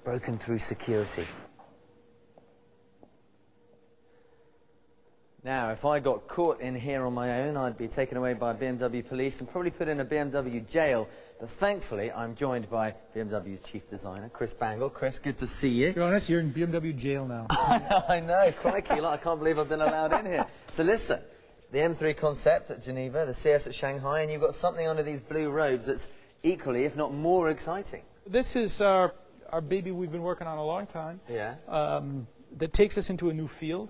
broken through security. Now, if I got caught in here on my own, I'd be taken away by BMW police and probably put in a BMW jail. But thankfully, I'm joined by BMW's chief designer, Chris Bangle. Chris, good to see you. To be honest, you're in BMW jail now. I know, crikey, I can't believe I've been allowed in here. So listen, the M3 Concept at Geneva, the CS at Shanghai, and you've got something under these blue robes that's equally, if not more, exciting. This is our baby we've been working on a long time. Yeah. That takes us into a new field.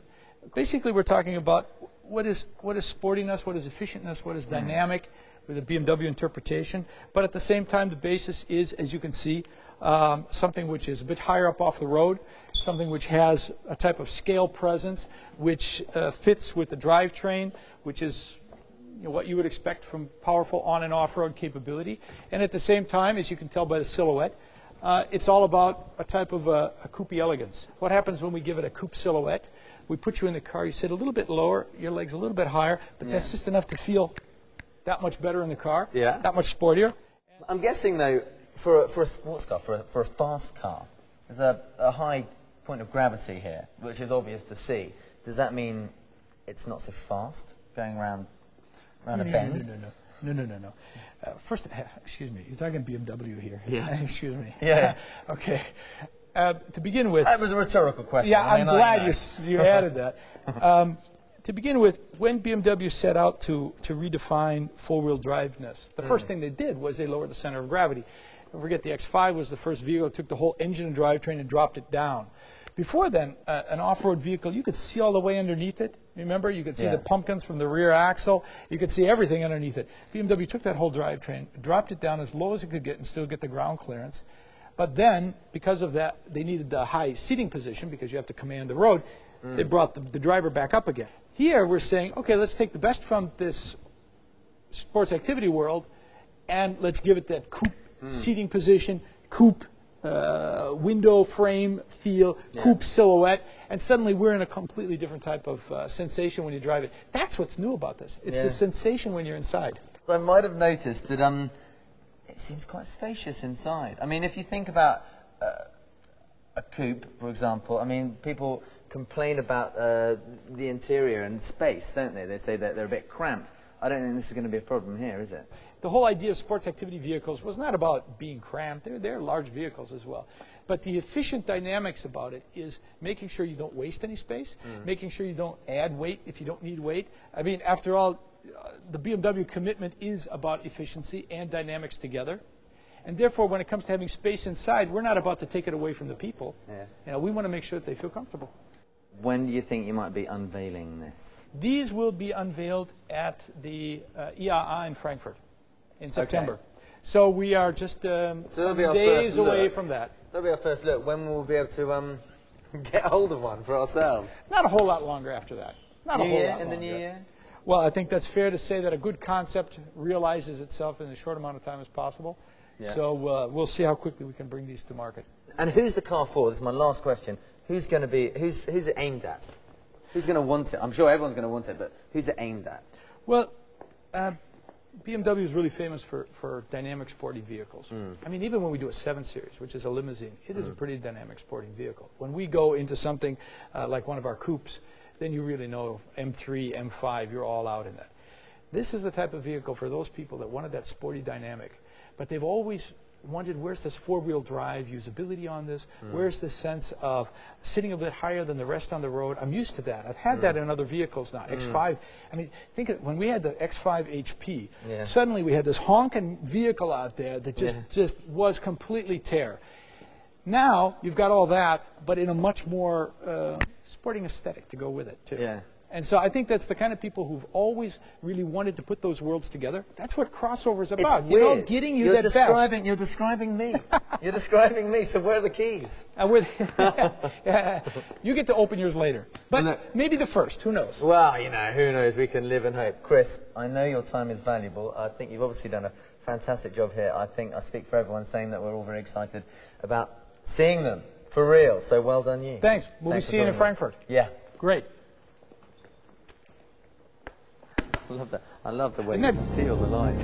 Basically, we're talking about what is sportiness, what is efficientness, what is dynamic with a BMW interpretation. But at the same time, the basis is, as you can see, something which is a bit higher up off the road, something which has a type of scale presence, which fits with the drivetrain, which is what you would expect from powerful on and off-road capability. And at the same time, as you can tell by the silhouette, it's all about a type of a coupe elegance. What happens when we give it a coupe silhouette? We put you in the car, you sit a little bit lower, your legs a little bit higher, but that's just enough to feel that much better in the car, that much sportier. I'm guessing, though, for a sports car, for a fast car, there's a high point of gravity here, which is obvious to see. Does that mean it's not so fast going around a bend? No. First, excuse me, you're talking BMW here. Yeah. Excuse me. Yeah. Okay. To begin with... That was a rhetorical question. Yeah, I'm glad you added that. To begin with, when BMW set out to redefine four-wheel driveness, the first thing they did was they lowered the center of gravity. Don't forget, the X5 was the first vehicle that took the whole engine and drivetrain and dropped it down. Before then, an off-road vehicle, you could see all the way underneath it. Remember, you could see the pumpkins from the rear axle. You could see everything underneath it. BMW took that whole drivetrain, dropped it down as low as it could get and still get the ground clearance. But then, because of that, they needed the high seating position because you have to command the road. They brought the driver back up again. Here, we're saying, okay, let's take the best from this sports activity world and let's give it that coupe seating position, coupe window frame feel, coupe silhouette, and suddenly we're in a completely different type of sensation when you drive it. That's what's new about this. It's the sensation when you're inside. I might have noticed that it seems quite spacious inside. I mean, if you think about a coupe, for example, I mean, people complain about the interior and space, don't they? They say that they're a bit cramped. I don't think this is going to be a problem here, is it? The whole idea of sports activity vehicles was not about being cramped. They're large vehicles as well. But the efficient dynamics about it is making sure you don't waste any space, making sure you don't add weight if you don't need weight. I mean, after all, the BMW commitment is about efficiency and dynamics together. And therefore, when it comes to having space inside, we're not about to take it away from the people. We want to make sure that they feel comfortable. When do you think you might be unveiling this? These will be unveiled at the IAA in Frankfurt in September. So we are just some days away from that. That'll be our first look. When will we be able to get hold of one for ourselves? Not a whole lot longer after that. Not a whole lot longer. In the new year? Well, I think that's fair to say that a good concept realizes itself in as short amount of time as possible. So we'll see how quickly we can bring these to market. And who's the car for? This is my last question. Who's it aimed at? Who's going to want it? I'm sure everyone's going to want it, but who's it aimed at? Well, BMW is really famous for dynamic sporty vehicles. I mean, even when we do a 7 Series, which is a limousine, it is a pretty dynamic sporting vehicle. When we go into something like one of our coupes, then you really know M3, M5, you're all out in that. This is the type of vehicle for those people that wanted that sporty dynamic, but they've always wondered, where's this four-wheel drive usability on this? Where's this sense of sitting a bit higher than the rest on the road? I'm used to that. I've had that in other vehicles now. X5, I mean, think of when we had the X5 HP, suddenly we had this honking vehicle out there that just was completely tear. Now, you've got all that, but in a much more sporting aesthetic to go with it, too. And so I think that's the kind of people who've always really wanted to put those worlds together. That's what crossover's about. It's weird. You know, getting you that best. You're describing me. You're describing me. So where are the keys? You get to open yours later. But maybe the first. Who knows? Well, you know, who knows? We can live and hope. Chris, I know your time is valuable. I think you've obviously done a fantastic job here. I think I speak for everyone saying that we're all very excited about seeing them for real. So well done you. Thanks. We'll be seeing you in Frankfurt. Yeah. Great. I love that. I love the way you see all the lights.